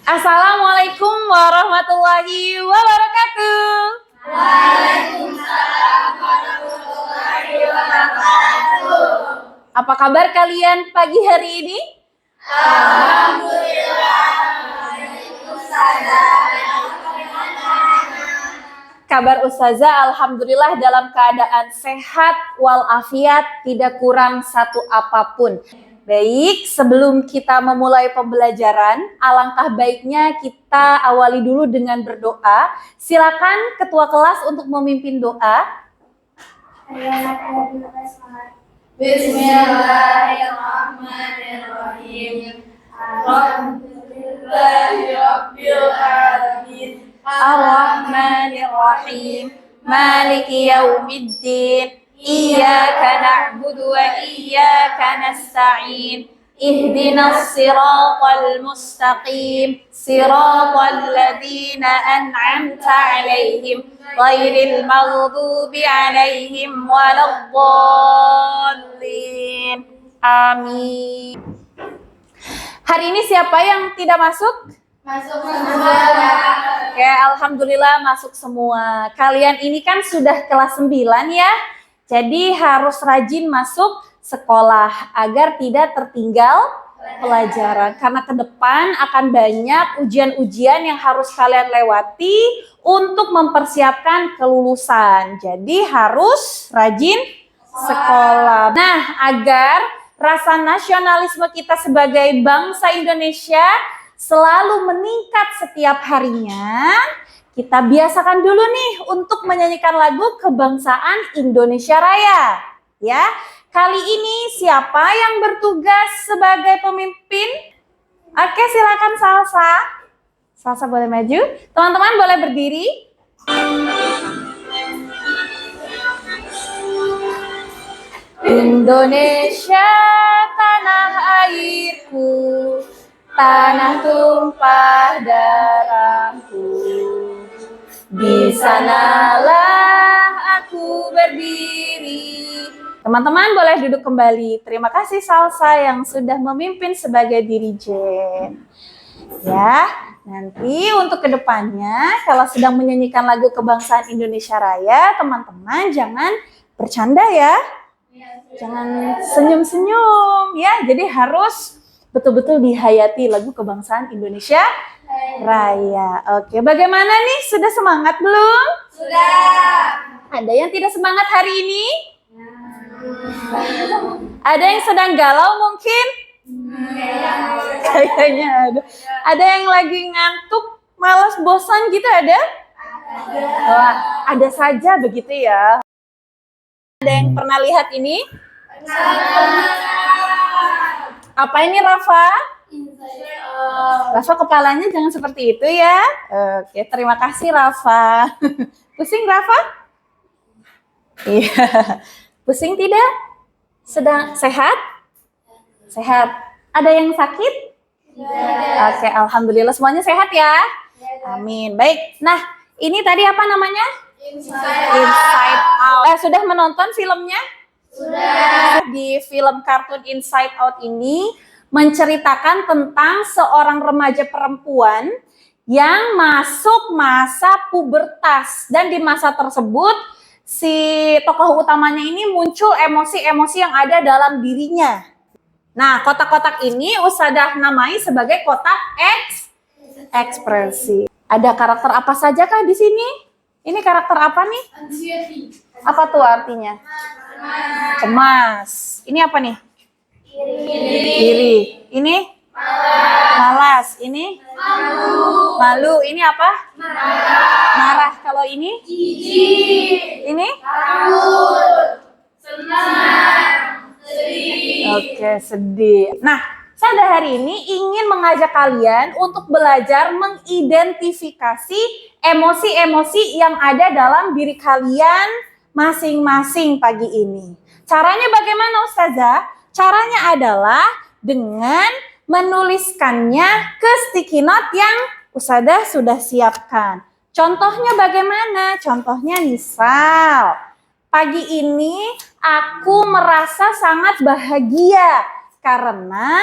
Assalamualaikum warahmatullahi wabarakatuh. Waalaikumsalam warahmatullahi wabarakatuh. Apa kabar kalian pagi hari ini? Alhamdulillah. Kabar Ustazah alhamdulillah dalam keadaan sehat walafiat, tidak kurang satu apapun. Baik, sebelum kita memulai pembelajaran, alangkah baiknya kita awali dulu dengan berdoa. Silakan ketua kelas untuk memimpin doa. Bismillahirrahmanirrahim. Alhamdulillahirabbil alamin. Ar-Rahmanir-Rahim. Maliki yaumiddin. Iyyaka na'budu wa iyyaka nasta'in. Ihdinas siratal mustaqim. Siratal ladzina an'amta 'alaihim ghairil maghdubi 'alaihim waladdallin. Amin. Hari ini siapa yang tidak masuk? Masuk semua. Oke, alhamdulillah masuk semua. Kalian ini kan sudah kelas 9 ya. Jadi harus rajin masuk sekolah agar tidak tertinggal pelajaran. Karena ke depan akan banyak ujian-ujian yang harus kalian lewati untuk mempersiapkan kelulusan. Jadi harus rajin sekolah. Nah, agar rasa nasionalisme kita sebagai bangsa Indonesia selalu meningkat setiap harinya, kita biasakan dulu nih untuk menyanyikan lagu kebangsaan Indonesia Raya. Ya, kali ini siapa yang bertugas sebagai pemimpin? Oke, silakan Salsa. Salsa boleh maju. Teman-teman boleh berdiri. Indonesia tanah airku, tanah tumpah darahku, di sanalah aku berdiri. Teman-teman boleh duduk kembali. Terima kasih Salsa yang sudah memimpin sebagai dirijen. Ya, nanti untuk kedepannya kalau sedang menyanyikan lagu kebangsaan Indonesia Raya, teman-teman jangan bercanda ya. Jangan senyum-senyum ya. Jadi harus betul-betul dihayati lagu kebangsaan Indonesia Raya. Oke, bagaimana nih? Sudah semangat belum? Sudah. Ada yang tidak semangat hari ini? Ada yang sedang galau mungkin? Kayaknya ada. Ada yang lagi ngantuk, malas, bosan gitu ada? Wah, ada saja begitu ya. Ada yang pernah lihat ini? Apa ini Rafa? Rafa kepalanya jangan seperti itu ya. Oke, terima kasih Rafa. Pusing Rafa? Iya. Pusing tidak? Sedang sehat? Sehat. Ada yang sakit? Oke, alhamdulillah semuanya sehat ya. Amin. Baik. Nah, ini tadi apa namanya? Inside Out. Sudah menonton filmnya? Sudah. Di film kartun Inside Out ini menceritakan tentang seorang remaja perempuan yang masuk masa pubertas. Dan di masa tersebut si tokoh utamanya ini muncul emosi-emosi yang ada dalam dirinya. Nah, kotak-kotak ini Ustadzah namai sebagai kotak ekspresi. Ada karakter apa saja kah di sini? Ini karakter apa nih? Apa tuh artinya? Cemas. Ini apa nih? Iri. Ini? Malas. Ini? Malu. Ini apa? Marah. Kalau ini? Ini? Senang. Sedih. Oke, sedih. Nah, saya hari ini ingin mengajak kalian untuk belajar mengidentifikasi emosi-emosi yang ada dalam diri kalian masing-masing pagi ini. Caranya bagaimana Ustazah? Caranya adalah dengan menuliskannya ke sticky note yang Ustazah sudah siapkan. Contohnya bagaimana? Contohnya misal, pagi ini aku merasa sangat bahagia karena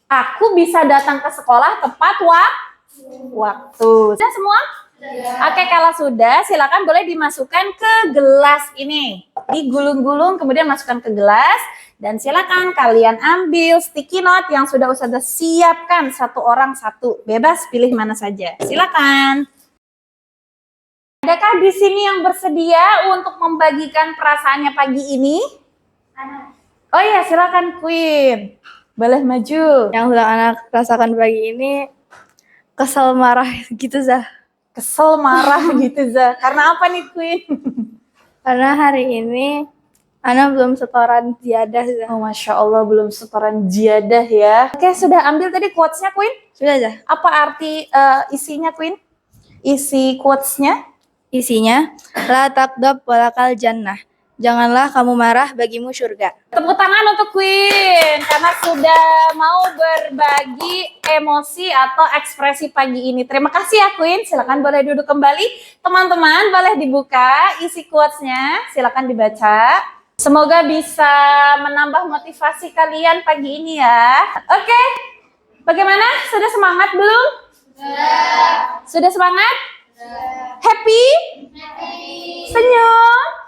Aku bisa datang ke sekolah tepat waktu. Sudah semua? Oke, kalau sudah, silakan boleh dimasukkan ke gelas ini. Digulung-gulung, kemudian masukkan ke gelas. Dan silakan kalian ambil sticky note yang sudah Ustazah siapkan. Satu orang satu. Bebas pilih mana saja. Silakan. Adakah di sini yang bersedia untuk membagikan perasaannya pagi ini? Oh iya, silakan Queen. Boleh maju. Yang sedang anak rasakan pagi ini kesel marah gitu, Zah. Kesel, marah gitu, Zah. Karena apa nih, Queen? Karena hari ini anak belum setoran ziyadah, Zah. Oh, Masya Allah, belum setoran ziyadah ya. Oke, sudah ambil tadi quotes-nya, Queen? Sudah, Zah. Apa arti isinya, Queen? Isi quotes-nya? Isinya, la taqdab walakal jannah. Janganlah kamu marah, bagimu surga. Tepuk tangan untuk Queen karena sudah mau berbagi emosi atau ekspresi pagi ini. Terima kasih ya Queen. Silakan boleh duduk kembali. Teman-teman boleh dibuka isi quotes-nya. Silakan dibaca. Semoga bisa menambah motivasi kalian pagi ini ya. Oke. Bagaimana? Sudah semangat belum? Sudah semangat? Happy? Senyum?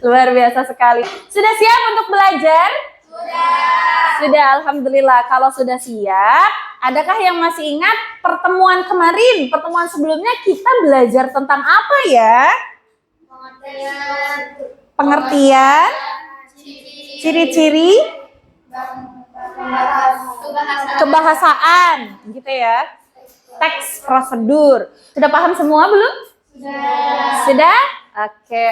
Luar biasa sekali. Sudah siap untuk belajar? Sudah, alhamdulillah. Kalau sudah siap, adakah yang masih ingat pertemuan kemarin? Pertemuan sebelumnya kita belajar tentang apa ya? Pengertian, ciri-ciri, kebahasaan, gitu ya. Teks prosedur. Sudah paham semua belum? Sudah? Oke,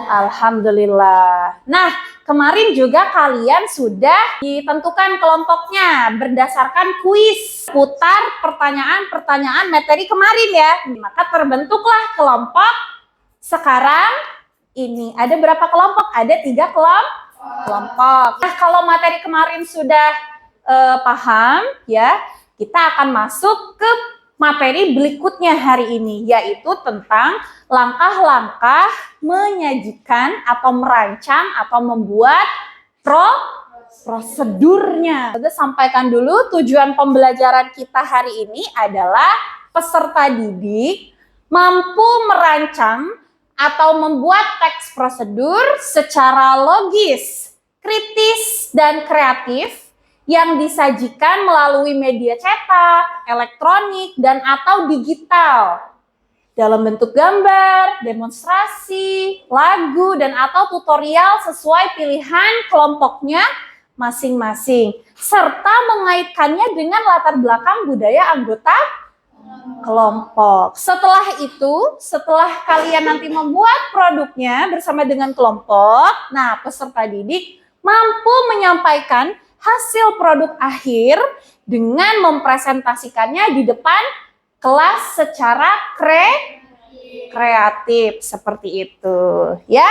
alhamdulillah. Nah, kemarin juga kalian sudah ditentukan kelompoknya berdasarkan kuis putar pertanyaan-pertanyaan materi kemarin ya. Maka terbentuklah kelompok sekarang ini. Ada berapa kelompok? Ada 3 kelompok. Nah, kalau materi kemarin sudah paham ya, kita akan masuk ke materi berikutnya hari ini, yaitu tentang langkah-langkah menyajikan atau merancang atau membuat prosedurnya. Kita sampaikan dulu tujuan pembelajaran kita hari ini adalah peserta didik mampu merancang atau membuat teks prosedur secara logis, kritis, dan kreatif yang disajikan melalui media cetak, elektronik, dan atau digital dalam bentuk gambar, demonstrasi, lagu, dan atau tutorial sesuai pilihan kelompoknya masing-masing, serta mengaitkannya dengan latar belakang budaya anggota kelompok. Setelah itu, setelah kalian nanti membuat produknya bersama dengan kelompok, nah peserta didik mampu menyampaikan hasil produk akhir dengan mempresentasikannya di depan kelas secara kreatif seperti itu ya.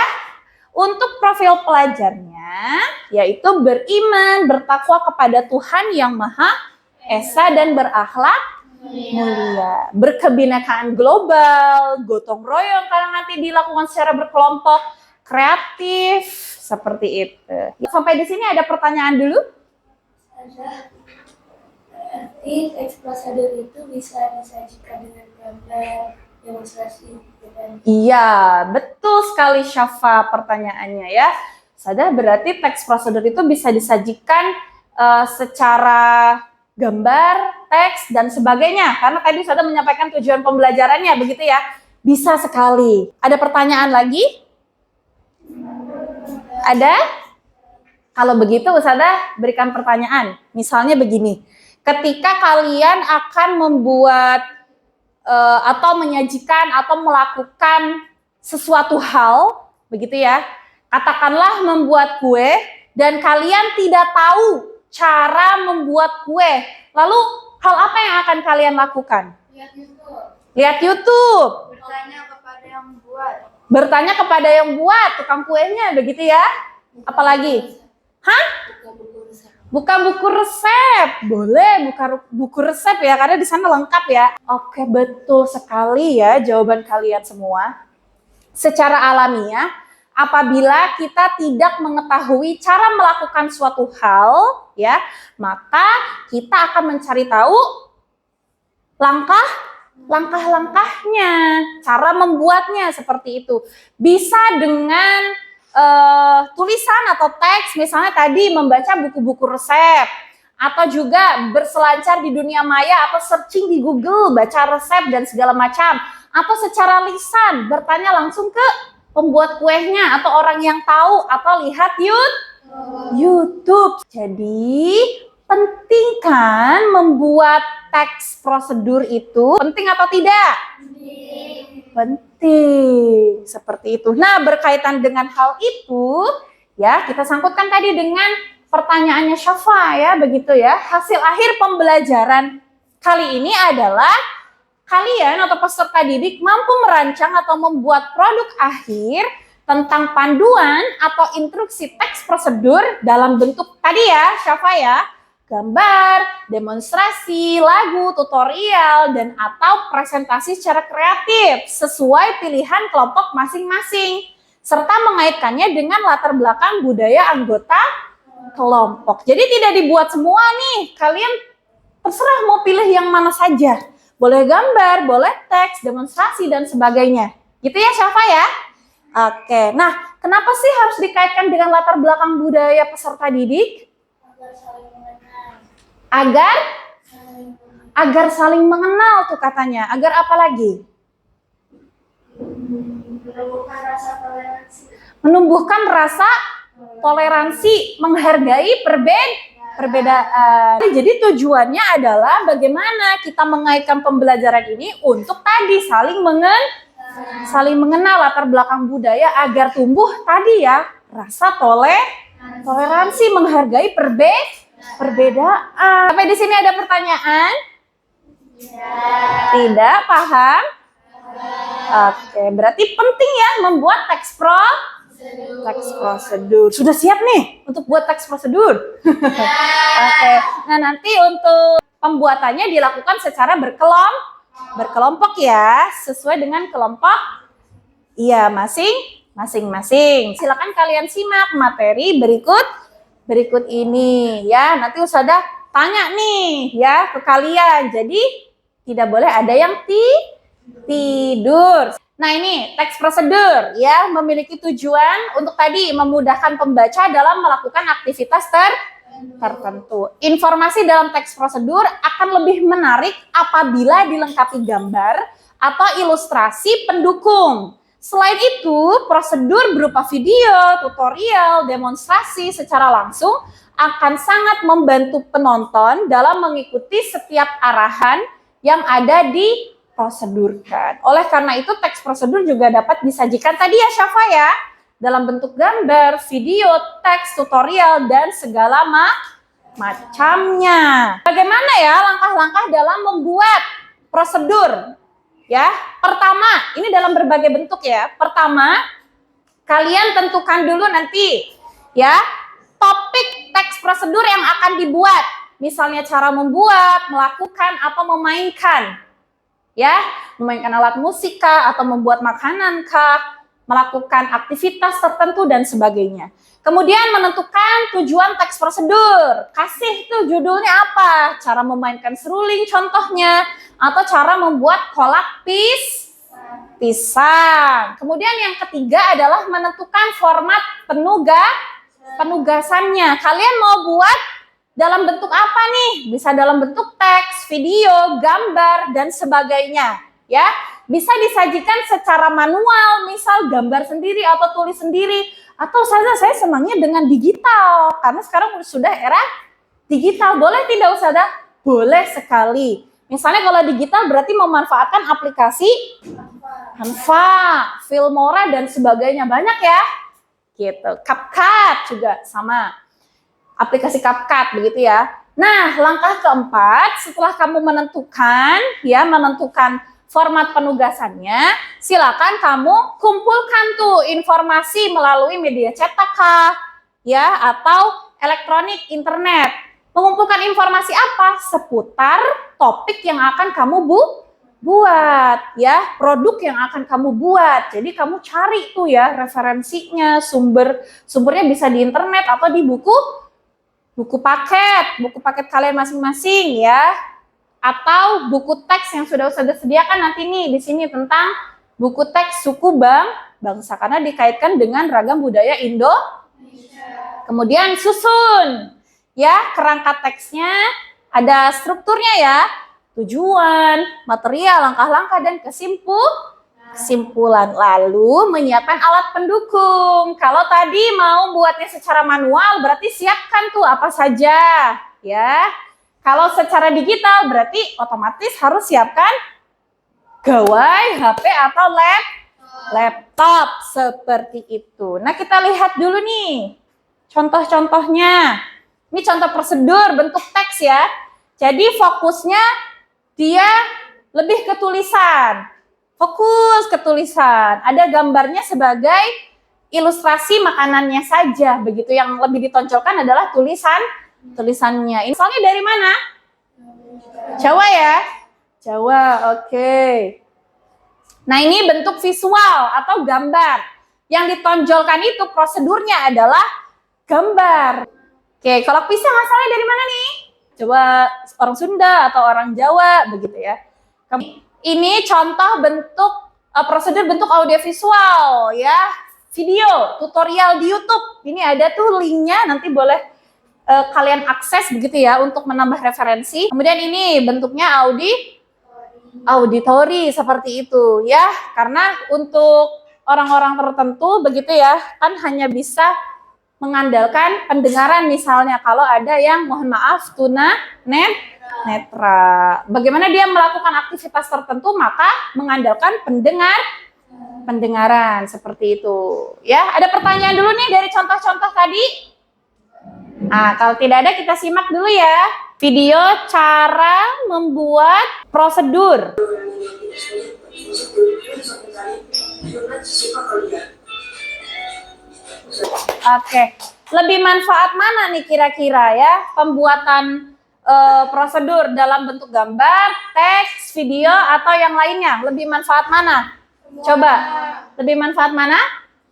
Untuk profil pelajarnya yaitu beriman, bertakwa kepada Tuhan yang Maha Esa dan berakhlak mulia, berkebinekaan global, gotong royong karena nanti dilakukan secara berkelompok, kreatif seperti itu. Sampai di sini ada pertanyaan dulu? Berarti teks prosedur itu bisa disajikan dengan gambar, demonstrasi, gitu kan? Iya, betul sekali Syafa pertanyaannya ya. Sudah berarti teks prosedur itu bisa disajikan secara gambar, teks, dan sebagainya. Karena tadi sudah menyampaikan tujuan pembelajarannya, begitu ya. Bisa sekali. Ada pertanyaan lagi? Ada? Kalau begitu Ustazah berikan pertanyaan. Misalnya begini, ketika kalian akan membuat atau menyajikan atau melakukan sesuatu hal, begitu ya, katakanlah membuat kue dan kalian tidak tahu cara membuat kue, lalu hal apa yang akan kalian lakukan? Lihat YouTube. Bertanya kepada yang buat, tukang kuenya, begitu ya. Apalagi? Hah? Buka buku resep. Boleh buka buku resep ya, karena di sana lengkap ya. Oke, betul sekali ya jawaban kalian semua. Secara alamiah, apabila kita tidak mengetahui cara melakukan suatu hal, ya, maka kita akan mencari tahu langkah-langkahnya, cara membuatnya seperti itu. Bisa dengan tulisan atau teks, misalnya tadi membaca buku-buku resep, atau juga berselancar di dunia maya atau searching di Google, baca resep dan segala macam, atau secara lisan bertanya langsung ke pembuat kuehnya atau orang yang tahu, atau lihat YouTube. Jadi penting kan membuat teks prosedur itu? Penting atau tidak? Penting. Seperti itu. Nah, berkaitan dengan hal itu, ya kita sangkutkan tadi dengan pertanyaannya Syafa, ya, begitu ya. Hasil akhir pembelajaran kali ini adalah kalian atau peserta didik mampu merancang atau membuat produk akhir tentang panduan atau instruksi teks prosedur dalam bentuk tadi ya, Syafa ya, gambar, demonstrasi, lagu, tutorial, dan atau presentasi secara kreatif sesuai pilihan kelompok masing-masing, serta mengaitkannya dengan latar belakang budaya anggota kelompok. Jadi tidak dibuat semua nih, kalian terserah mau pilih yang mana saja. Boleh gambar, boleh teks, demonstrasi, dan sebagainya. Gitu ya, Syafa ya? Oke, nah kenapa sih harus dikaitkan dengan latar belakang budaya peserta didik? Agar saling mengenal tuh katanya. Agar apa lagi? Menumbuhkan rasa toleransi, menghargai perbedaan. Jadi tujuannya adalah bagaimana kita mengaitkan pembelajaran ini untuk tadi saling mengenal latar belakang budaya agar tumbuh tadi ya rasa toleransi, menghargai perbedaan. Sampai di sini ada pertanyaan? Tidak paham? Oke, berarti penting ya membuat teks prosedur. Sudah siap nih untuk buat teks prosedur? Oke. Nah, nanti untuk pembuatannya dilakukan secara berkelompok ya, sesuai dengan kelompok iya masing-masing. Silakan kalian simak materi berikut ini ya. Nanti Ustazah tanya nih ya ke kalian. Jadi tidak boleh ada yang tidur. Nah, ini teks prosedur ya, memiliki tujuan untuk tadi memudahkan pembaca dalam melakukan aktivitas tertentu. Informasi dalam teks prosedur akan lebih menarik apabila dilengkapi gambar atau ilustrasi pendukung. Selain itu, prosedur berupa video, tutorial, demonstrasi secara langsung akan sangat membantu penonton dalam mengikuti setiap arahan yang ada di prosedurkan. Oleh karena itu teks prosedur juga dapat disajikan tadi ya Syafa ya, dalam bentuk gambar, video, teks, tutorial, dan segala macamnya. Bagaimana ya langkah-langkah dalam membuat prosedur? Ya, pertama, ini dalam berbagai bentuk ya. Pertama, kalian tentukan dulu nanti ya topik teks prosedur yang akan dibuat. Misalnya cara membuat, melakukan, atau memainkan. Ya, memainkan alat musik kah, atau membuat makanan kah, melakukan aktivitas tertentu dan sebagainya. Kemudian menentukan tujuan teks prosedur. Kasih tuh judulnya apa? Cara memainkan seruling contohnya, atau cara membuat kolak pisang. Kemudian yang ketiga adalah menentukan format penugasannya. Kalian mau buat dalam bentuk apa nih? Bisa dalam bentuk teks, video, gambar, dan sebagainya. Ya, bisa disajikan secara manual, misal gambar sendiri atau tulis sendiri. Atau saya senangnya dengan digital, karena sekarang sudah era digital. Boleh tidak Ustazah? Boleh sekali. Misalnya kalau digital berarti memanfaatkan aplikasi Canva, Filmora, dan sebagainya. Banyak ya. Gitu. CapCut juga sama. Aplikasi CapCut begitu ya. Nah, langkah keempat setelah kamu menentukan format penugasannya, silakan kamu kumpulkan tuh informasi melalui media cetak ya atau elektronik internet. Mengumpulkan informasi apa? Seputar topik yang akan kamu buat ya, produk yang akan kamu buat. Jadi kamu cari tuh ya referensinya, sumbernya bisa di internet atau di buku paket kalian masing-masing ya. Atau buku teks yang sudah sediakan nanti nih di sini tentang buku teks suku bangsa karena dikaitkan dengan ragam budaya Kemudian susun ya kerangka teksnya, ada strukturnya ya. Tujuan, material, langkah-langkah, dan kesimpulan. Lalu menyiapkan alat pendukung. Kalau tadi mau buatnya secara manual, berarti siapkan tuh apa saja. Ya. Kalau secara digital, berarti otomatis harus siapkan gawai, HP, atau laptop. Seperti itu. Nah, kita lihat dulu nih contoh-contohnya. Ini contoh prosedur bentuk teks ya. Jadi fokusnya dia lebih ke tulisan, fokus ke tulisan. Ada gambarnya sebagai ilustrasi makanannya saja, begitu. Yang lebih ditonjolkan adalah tulisannya. Ini soalnya dari mana? Jawa ya? Jawa, oke. Nah ini bentuk visual atau gambar. Yang ditonjolkan itu prosedurnya adalah gambar. Oke, kalau pisang asalnya dari mana nih? Coba orang Sunda atau orang Jawa begitu ya. Ini contoh bentuk prosedur bentuk audiovisual ya, video tutorial di YouTube. Ini ada tuh linknya, nanti boleh kalian akses begitu ya untuk menambah referensi. Kemudian ini bentuknya auditori seperti itu ya, karena untuk orang-orang tertentu begitu ya, kan hanya bisa mengandalkan pendengaran misalnya kalau ada yang mohon maaf netra. Bagaimana dia melakukan aktivitas tertentu maka mengandalkan pendengaran seperti itu. Ya, ada pertanyaan dulu nih dari contoh-contoh tadi. Nah, kalau tidak ada kita simak dulu ya. Video cara membuat prosedur. Oke, lebih manfaat mana nih kira-kira ya pembuatan prosedur dalam bentuk gambar, teks, video, atau yang lainnya? Lebih manfaat mana? Coba, lebih manfaat mana?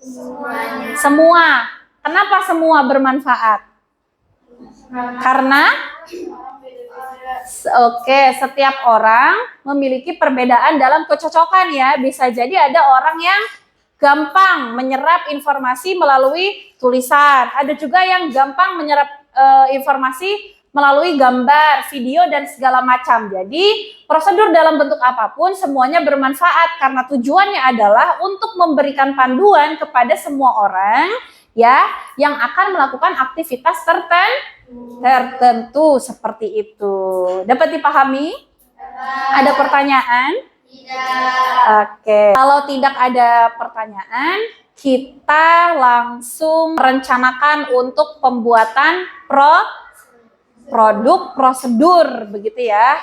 Semuanya. Semua. Kenapa semua bermanfaat? Karena setiap orang memiliki perbedaan dalam kecocokan ya. Bisa jadi ada orang yang gampang menyerap informasi melalui tulisan. Ada juga yang gampang menyerap informasi melalui gambar, video, dan segala macam. Jadi, prosedur dalam bentuk apapun semuanya bermanfaat karena tujuannya adalah untuk memberikan panduan kepada semua orang ya yang akan melakukan aktivitas tertentu seperti itu. Dapat dipahami? Ada pertanyaan? Oke, kalau tidak ada pertanyaan, kita langsung merencanakan untuk pembuatan produk prosedur, begitu ya.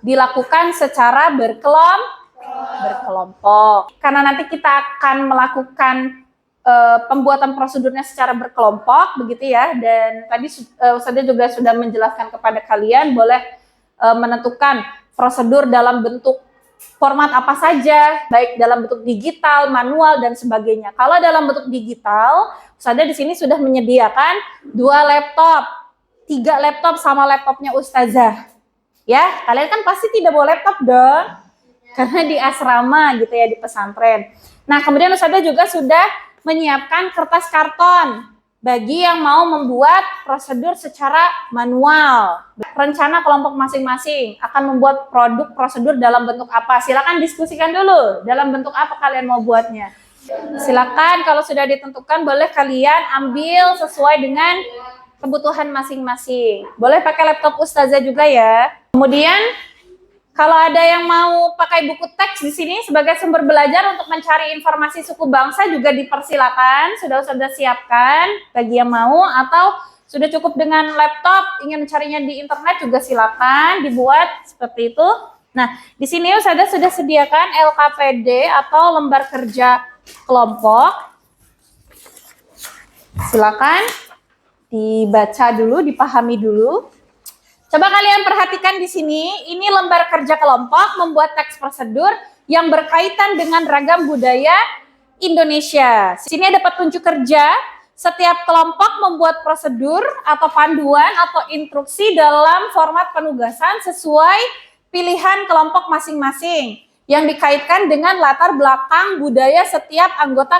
Dilakukan secara berkelompok. Karena nanti kita akan melakukan pembuatan prosedurnya secara berkelompok, begitu ya. Dan tadi Ustazah juga sudah menjelaskan kepada kalian, boleh menentukan prosedur dalam bentuk format apa saja, baik dalam bentuk digital, manual, dan sebagainya. Kalau dalam bentuk digital, Ustazah di sini sudah menyediakan 2 laptop, 3 laptop sama laptopnya Ustazah. Ya, kalian kan pasti tidak bawa laptop dong, karena di asrama gitu ya, di pesantren. Nah, kemudian Ustazah juga sudah menyiapkan kertas karton bagi yang mau membuat prosedur secara manual. Rencana kelompok masing-masing akan membuat produk prosedur dalam bentuk apa. Silakan diskusikan dulu dalam bentuk apa kalian mau buatnya. Silakan kalau sudah ditentukan boleh kalian ambil sesuai dengan kebutuhan masing-masing. Boleh pakai laptop Ustazah juga ya. Kemudian kalau ada yang mau pakai buku teks di sini sebagai sumber belajar untuk mencari informasi suku bangsa juga dipersilakan, sudah siapkan bagi yang mau, atau sudah cukup dengan laptop, ingin mencarinya di internet juga silakan dibuat seperti itu. Nah, di sini Ustazah sudah sediakan LKPD atau lembar kerja kelompok. Silakan dibaca dulu, dipahami dulu. Coba kalian perhatikan di sini, ini lembar kerja kelompok membuat teks prosedur yang berkaitan dengan ragam budaya Indonesia. Di sini ada petunjuk kerja, setiap kelompok membuat prosedur atau panduan atau instruksi dalam format penugasan sesuai pilihan kelompok masing-masing yang dikaitkan dengan latar belakang budaya setiap anggota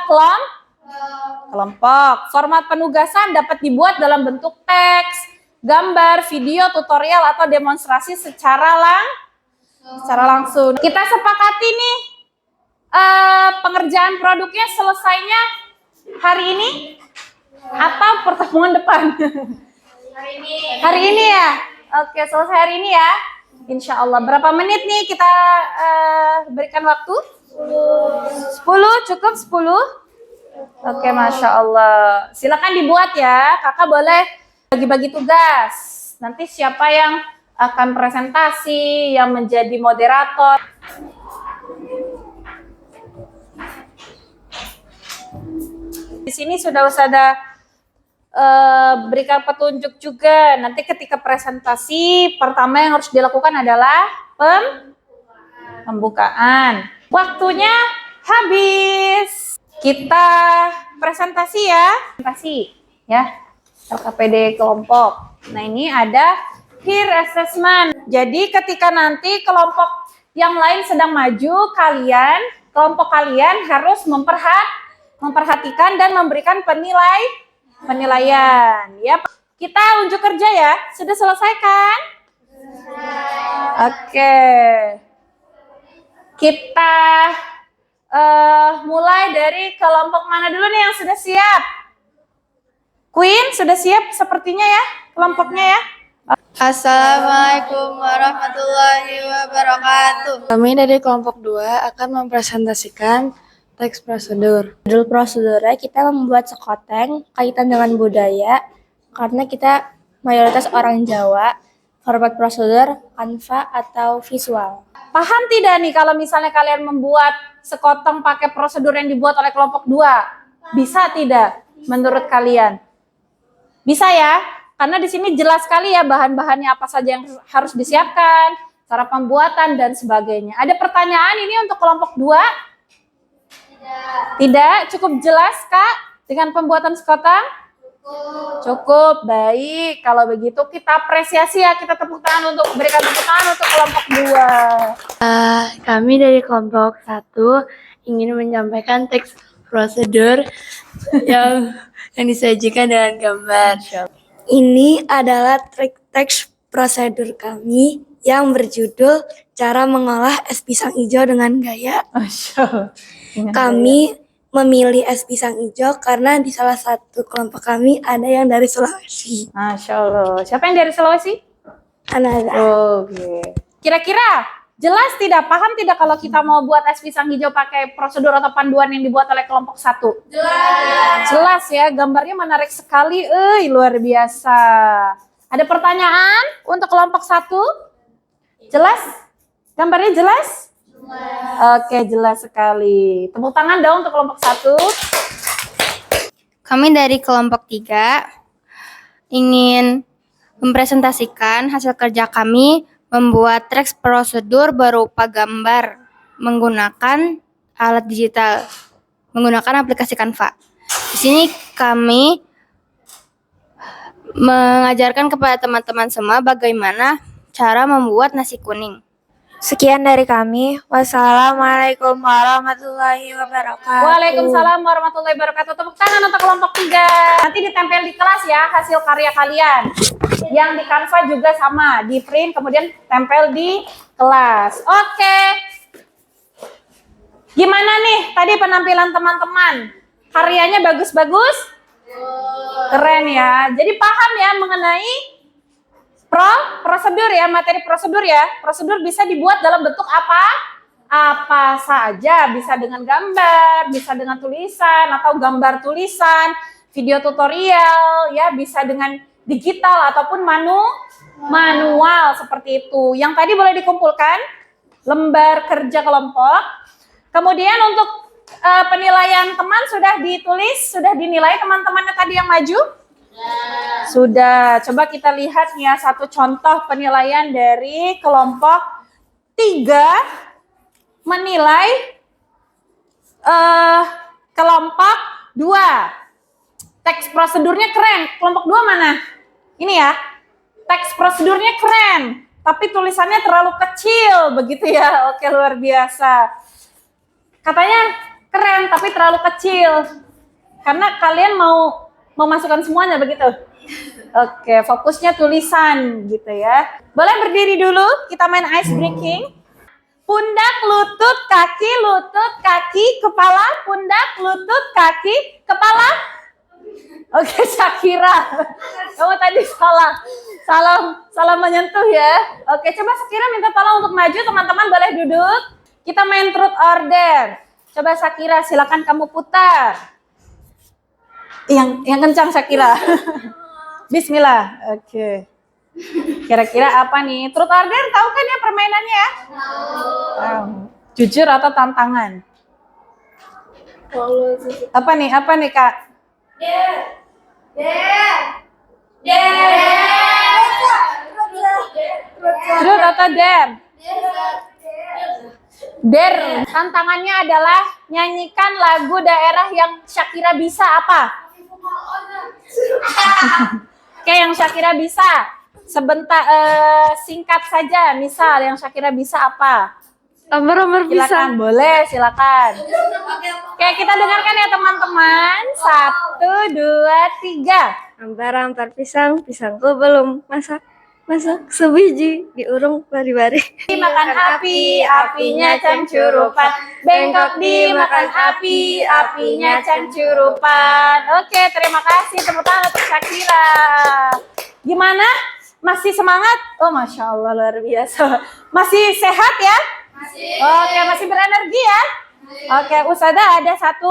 kelompok. Format penugasan dapat dibuat dalam bentuk teks, gambar, video, tutorial, atau demonstrasi secara langsung. Kita sepakati nih, pengerjaan produknya selesainya hari ini atau pertemuan depan? Hari ini ya? Oke, selesai hari ini ya. Insya Allah. Berapa menit nih kita berikan waktu? 10, cukup 10? Oke, Masya Allah. Silakan dibuat ya. Kakak boleh bagi-bagi tugas. Nanti siapa yang akan presentasi, yang menjadi moderator. Di sini sudah berikan petunjuk juga. Nanti ketika presentasi, pertama yang harus dilakukan adalah pembukaan. Waktunya habis. Kita presentasi ya. LKPD kelompok. Nah, ini ada peer assessment. Jadi ketika nanti kelompok yang lain sedang maju, kelompok kalian harus memperhatikan dan memberikan penilaian. Ya, kita unjuk kerja ya. Sudah selesai kan? Oke. Kita mulai dari kelompok mana dulu nih yang sudah siap? Queen, sudah siap sepertinya ya kelompoknya ya? Assalamualaikum warahmatullahi wabarakatuh. Kami dari kelompok 2 akan mempresentasikan teks prosedur. Judul prosedurnya kita membuat sekoteng kaitan dengan budaya karena kita mayoritas orang Jawa. Format prosedur Canva atau visual. Paham tidak nih kalau misalnya kalian membuat sekoteng pakai prosedur yang dibuat oleh kelompok 2? Bisa tidak menurut kalian? Bisa ya? Karena di sini jelas sekali ya bahan-bahannya apa saja yang harus disiapkan, cara pembuatan dan sebagainya. Ada pertanyaan ini untuk kelompok 2? Tidak. Cukup jelas Kak dengan pembuatan sekoteng? Cukup. Baik. Kalau begitu kita apresiasi ya, kita berikan tepuk tangan untuk kelompok 2. Kami dari kelompok 1 ingin menyampaikan teks prosedur yang disajikan dengan gambar. Ini adalah teks prosedur kami yang berjudul cara mengolah es pisang hijau dengan gaya. Kami memilih es pisang hijau karena di salah satu kelompok kami ada yang dari Sulawesi. Masya Allah. Siapa yang dari Sulawesi? Anak. Oke. Kira-kira jelas tidak, paham tidak kalau kita mau buat es pisang hijau pakai prosedur atau panduan yang dibuat oleh kelompok 1? Jelas. Jelas ya, gambarnya menarik sekali, luar biasa. Ada pertanyaan untuk kelompok 1? Jelas? Gambarnya jelas? Oke, jelas sekali. Tepuk tangan dong untuk kelompok 1. Kami dari kelompok 3 ingin mempresentasikan hasil kerja kami membuat teks prosedur berupa gambar menggunakan alat digital, menggunakan aplikasi Canva. Di sini kami mengajarkan kepada teman-teman semua bagaimana cara membuat nasi kuning. Sekian dari kami. Wassalamualaikum warahmatullahi wabarakatuh. Waalaikumsalam warahmatullahi wabarakatuh. Tepuk tangan untuk kelompok 3. Nanti ditempel di kelas ya hasil karya kalian. Yang di Canva juga sama, di print kemudian tempel di kelas. Oke. Gimana nih tadi penampilan teman-teman? Karyanya bagus-bagus? Keren ya. Jadi paham ya mengenai prosedur ya, materi prosedur ya. Prosedur bisa dibuat dalam bentuk apa? Apa saja, bisa dengan gambar, bisa dengan tulisan atau gambar tulisan, video tutorial ya, bisa dengan digital ataupun manual seperti itu. Yang tadi boleh dikumpulkan lembar kerja kelompok. Kemudian untuk penilaian teman sudah ditulis, sudah dinilai teman-temannya tadi yang maju? Sudah. Coba kita lihat nih ya satu contoh penilaian dari kelompok 3 menilai kelompok 2. Teks prosedurnya keren. Kelompok 2 mana? Ini ya. Teks prosedurnya keren, tapi tulisannya terlalu kecil, begitu ya. Oke, luar biasa. Katanya keren, tapi terlalu kecil. Karena kalian mau memasukkan semuanya, begitu? Oke, fokusnya tulisan, gitu ya. Boleh berdiri dulu, kita main ice breaking. Pundak, lutut, kaki, kepala, pundak, lutut, kaki, kepala. Oke, Syakira. Kamu tadi salah menyentuh ya. Oke, coba Syakira minta tolong untuk maju, teman-teman boleh duduk. Kita main truth order. Coba Syakira, silakan kamu putar. Yang kencang Syakira. Bismillah. Oke. Kira-kira apa nih? Truth order tahu kan ya permainannya? Tahu. Jujur atau tantangan? Apa nih Kak? Truth atau dare? Dare. Tantangannya adalah nyanyikan lagu daerah yang Syakira bisa apa? Oke, yang Syakira bisa. Sebentar, singkat saja. Misal yang Syakira bisa apa? Amar bisa. Silakan, boleh, silakan. Oke, kita dengarkan ya teman-teman. 1, 2, 3. Ampar-ampar pisang, pisangku belum masak. Masak sebiji, diurung bari-bari. Dimakan api, apinya cangcurupan. Bengkok dimakan api, apinya cangcurupan. Oke, terima kasih. Tepuk tangan untuk Syakira. Gimana? Masih semangat? Oh, Masya Allah, luar biasa. Masih sehat ya? Masih. Oke, masih berenergi ya? Oke, Ustazah ada satu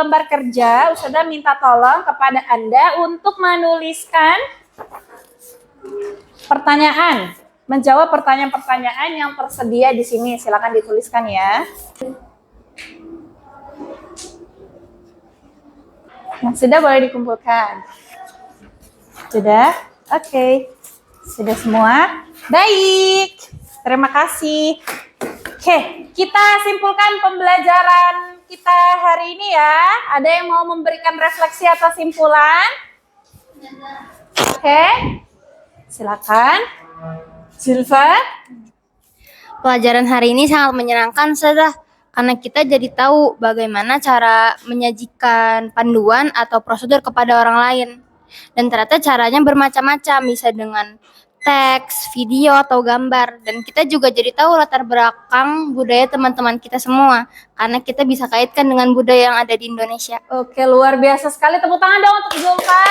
lembar kerja. Ustazah minta tolong kepada Anda untuk menuliskan pertanyaan, menjawab pertanyaan-pertanyaan yang tersedia di sini. Silakan dituliskan ya. Nah, sudah boleh dikumpulkan. Sudah? Oke. Sudah semua? Baik. Terima kasih. Oke, kita simpulkan pembelajaran kita hari ini ya. Ada yang mau memberikan refleksi atau simpulan? Oke. Silakan. Silva. Pelajaran hari ini sangat menyenangkan, Ustazah. Karena kita jadi tahu bagaimana cara menyajikan panduan atau prosedur kepada orang lain. Dan ternyata caranya bermacam-macam, bisa dengan teks, video, atau gambar. Dan kita juga jadi tahu latar belakang budaya teman-teman kita semua. Karena kita bisa kaitkan dengan budaya yang ada di Indonesia. Oke, luar biasa sekali. Tepuk tangan dong untuk Zulfa.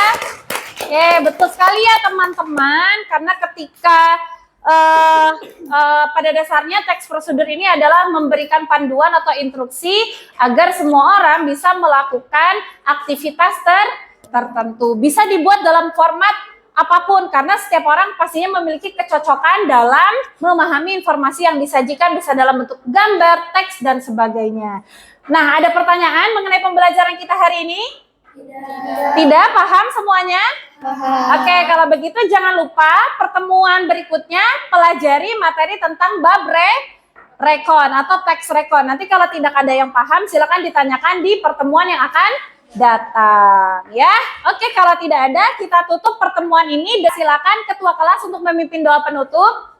Oke, betul sekali ya teman-teman. Karena ketika pada dasarnya teks prosedur ini adalah memberikan panduan atau instruksi agar semua orang bisa melakukan aktivitas tertentu. Bisa dibuat dalam format apapun karena setiap orang pastinya memiliki kecocokan dalam memahami informasi yang disajikan, bisa dalam bentuk gambar, teks, dan sebagainya. Nah, ada pertanyaan mengenai pembelajaran kita hari ini? Tidak, paham semuanya? Oke, kalau begitu jangan lupa pertemuan berikutnya pelajari materi tentang bab rekon atau teks rekon. Nanti kalau tidak ada yang paham silakan ditanyakan di pertemuan yang akan datang ya. Oke, kalau tidak ada kita tutup pertemuan ini dan silakan ketua kelas untuk memimpin doa penutup.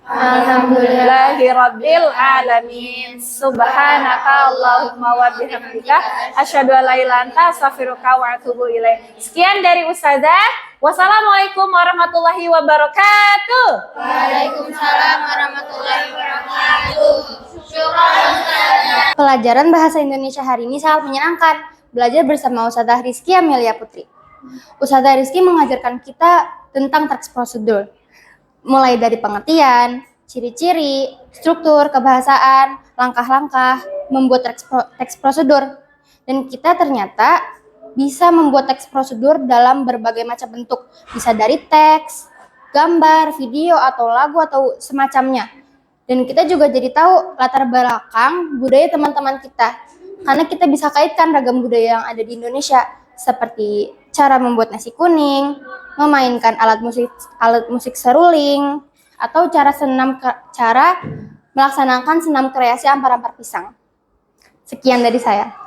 Alhamdulillahirabbil alamin. Subhanaka Allahumma wa bihamdika asyhadu an la ilaha illa anta astaghfiruka wa atubu ilaik. Sekian dari Ustazah. Wassalamualaikum warahmatullahi wabarakatuh. Waalaikumsalam warahmatullahi wabarakatuh. Pelajaran bahasa Indonesia hari ini sangat menyenangkan. Belajar bersama Ustazah Rizky Amelia Putri. Ustazah Rizky mengajarkan kita tentang teks prosedur. Mulai dari pengertian, ciri-ciri, struktur, kebahasaan, langkah-langkah, membuat teks prosedur. Dan kita ternyata bisa membuat teks prosedur dalam berbagai macam bentuk. Bisa dari teks, gambar, video, atau lagu, atau semacamnya. Dan kita juga jadi tahu latar belakang budaya teman-teman kita. karena kita bisa kaitkan ragam budaya yang ada di Indonesia seperti cara membuat nasi kuning, memainkan alat musik seruling, atau cara melaksanakan senam kreasi ampar-ampar pisang. Sekian dari saya.